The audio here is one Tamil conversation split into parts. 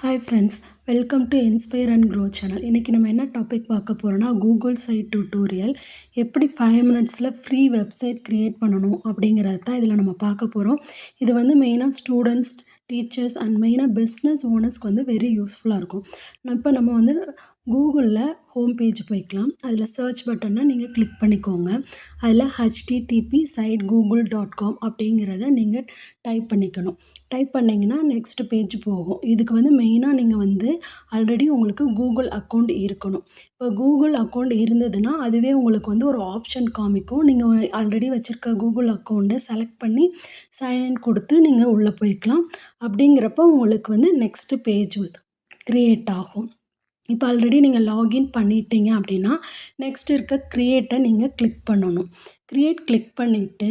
Hi friends, welcome to inspire and grow channel. இன்றைக்கி நம்ம என்ன டாபிக் பார்க்க போகிறோன்னா, கூகுள் சைட் டியூட்டோரியல் எப்படி 5 மினிட்ஸில் ஃப்ரீ வெப்சைட் க்ரியேட் பண்ணணும் அப்படிங்கிறது தான் இதில் நம்ம பார்க்க போகிறோம். இது வந்து மெயினாக ஸ்டூடெண்ட்ஸ், டீச்சர்ஸ் அண்ட் மெயினாக பிஸ்னஸ் ஓனர்ஸ்க்கு வந்து வெரி யூஸ்ஃபுல்லாக இருக்கும். இப்போ நம்ம வந்து கூகுளில் ஹோம் பேஜ் போய்க்கலாம். அதில் சர்ச் பட்டனை நீங்கள் கிளிக் பண்ணிக்கோங்க. அதில் http சைட் google.com அப்படிங்கிறத நீங்கள் டைப் பண்ணிக்கணும். டைப் பண்ணிங்கன்னா நெக்ஸ்ட் பேஜ் போகும். இதுக்கு வந்து மெயினாக நீங்கள் வந்து ஆல்ரெடி உங்களுக்கு கூகுள் அக்கௌண்ட் இருக்கணும். இப்போ கூகுள் அக்கௌண்ட் இருந்ததுன்னா அதுவே உங்களுக்கு வந்து ஒரு ஆப்ஷன் காமிக்கும். நீங்கள் ஆல்ரெடி வச்சுருக்க கூகுள் அக்கௌண்ட்டை செலக்ட் பண்ணி சைன்இன் கொடுத்து நீங்கள் உள்ளே போய்க்கலாம். அப்படிங்கிறப்ப உங்களுக்கு வந்து நெக்ஸ்ட்டு பேஜ் க்ரியேட் ஆகும். இப்போ ஆல்ரெடி நீங்கள் லாகின் பண்ணிட்டீங்க அப்படின்னா நெக்ஸ்ட் இருக்க க்ரியேட்டை நீங்கள் கிளிக் பண்ணணும். கிளிக் பண்ணிவிட்டு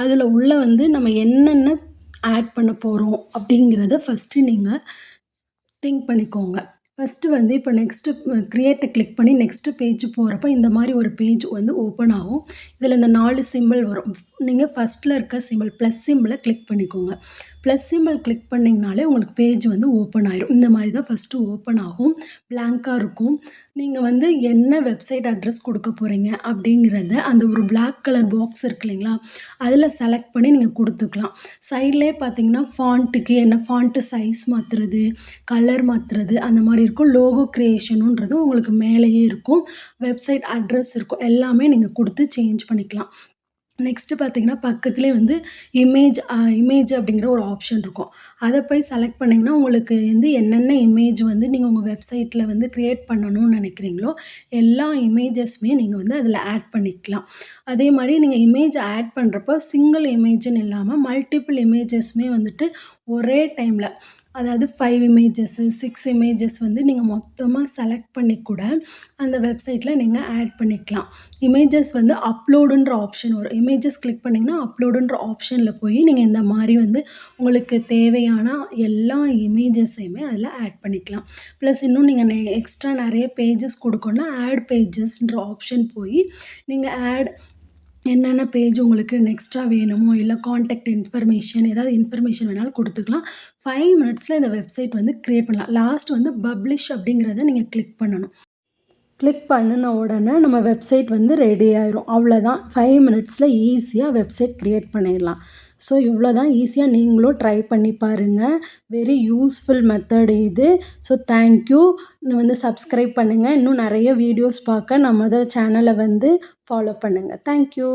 அதில் உள்ள வந்து நம்ம என்னென்ன ஆட் பண்ண போகிறோம் அப்படிங்கிறத ஃபஸ்ட்டு நீங்கள் திங்க் பண்ணிக்கோங்க. ஃபஸ்ட்டு வந்து இப்போ நெக்ஸ்ட்டு க்ரியேட்டை கிளிக் பண்ணி நெக்ஸ்ட்டு பேஜ் போகிறப்ப இந்த மாதிரி ஒரு பேஜ் வந்து ஓப்பன் ஆகும். இதில் இந்த 4 சிம்பிள் வரும். நீங்கள் ஃபஸ்ட்டில் இருக்க சிம்பிள் ப்ளஸ் சிம்பிளை கிளிக் பண்ணிக்கோங்க. ப்ளஸ் சிம்பிள் கிளிக் பண்ணிங்கனாலே உங்களுக்கு பேஜ் வந்து ஓப்பன் ஆயிரும். இந்த மாதிரி தான் ஃபஸ்ட்டு ஓப்பன் ஆகும். பிளாங்காக இருக்கும். நீங்கள் வந்து என்ன வெப்சைட் அட்ரஸ் கொடுக்க போகிறீங்க அப்படிங்கிறத அந்த ஒரு பிளாக் கலர் பாக்ஸ் இருக்கு இல்லைங்களா, அதில் செலக்ட் பண்ணி நீங்கள் கொடுத்துக்கலாம். சைட்லேயே பார்த்தீங்கன்னா ஃபாண்ட்டுக்கு என்ன ஃபாண்ட்டு சைஸ் மாற்றுறது, கலர் மாற்றுறது அந்த மாதிரி இருக்கும். லோகோ க்ரியேஷனுன்றது உங்களுக்கு மேலேயே இருக்கும். வெப்சைட் அட்ரஸ் இருக்கும். எல்லாமே நீங்கள் கொடுத்து சேஞ்ச் பண்ணிக்கலாம். நெக்ஸ்ட்டு பார்த்தீங்கன்னா பக்கத்துலேயே வந்து இமேஜ் அப்படிங்கிற ஒரு ஆப்ஷன் இருக்கும். அதை போய் செலக்ட் பண்ணிங்கன்னா உங்களுக்கு வந்து என்னென்ன இமேஜ் வந்து நீங்கள் உங்கள் வெப்சைட்டில் வந்து க்ரியேட் பண்ணணும்னு நினைக்கிறீங்களோ எல்லா இமேஜஸுமே நீங்கள் வந்து அதில் ஆட் பண்ணிக்கலாம். அதே மாதிரி நீங்கள் இமேஜ் ஆட் பண்ணுறப்போ சிங்கிள் இமேஜ்னு இல்லாமல் மல்டிபிள் இமேஜஸுமே வந்துட்டு ஒரே டைமில், அதாவது 5 இமேஜஸ்ஸு 6 இமேஜஸ் வந்து நீங்கள் மொத்தமாக செலக்ட் பண்ணி கூட அந்த வெப்சைட்டில் நீங்கள் ஆட் பண்ணிக்கலாம். இமேஜஸ் வந்து அப்லோடுன்ற ஆப்ஷன் வரும். இமேஜஸ் கிளிக் பண்ணிங்கன்னா அப்லோடுன்ற ஆப்ஷனில் போய் நீங்கள் இந்த மாதிரி வந்து உங்களுக்கு தேவையான எல்லா இமேஜஸையுமே அதில் ஆட் பண்ணிக்கலாம். ப்ளஸ் இன்னும் நீங்கள் எக்ஸ்ட்ரா நிறைய பேஜஸ் கொடுக்கணுன்னா ஆட் பேஜஸ்ன்ற ஆப்ஷன் போய் நீங்கள் என்னென்ன பேஜ் உங்களுக்கு நெக்ஸ்ட்ரா வேணுமோ இல்லை கான்டாக்ட் இன்ஃபர்மேஷன் ஏதாவது இன்ஃபர்மேஷன் வேணாலும் கொடுத்துக்கலாம். 5 மினிட்ஸில் இந்த வெப்சைட் வந்து க்ரியேட் பண்ணலாம். லாஸ்ட் வந்து பப்ளிஷ் அப்படிங்கிறத நீங்கள் கிளிக் பண்ணணும். கிளிக் பண்ணின உடனே நம்ம வெப்சைட் வந்து ரெடி ஆயிரும். அவ்வளோதான். 5 மினிட்ஸில் ஈஸியாக வெப்சைட் க்ரியேட் பண்ணிடலாம். ஸோ இவ்வளோ தான். ஈஸியாக நீங்களும் ட்ரை பண்ணி பாருங்கள். வெரி யூஸ்ஃபுல் மெத்தட் இது. So thank you. வந்து சப்ஸ்கிரைப் பண்ணுங்கள். இன்னும் நிறைய வீடியோஸ் பார்க்க நம்ம சேனலை வந்து ஃபாலோ பண்ணுங்கள். தேங்க்யூ.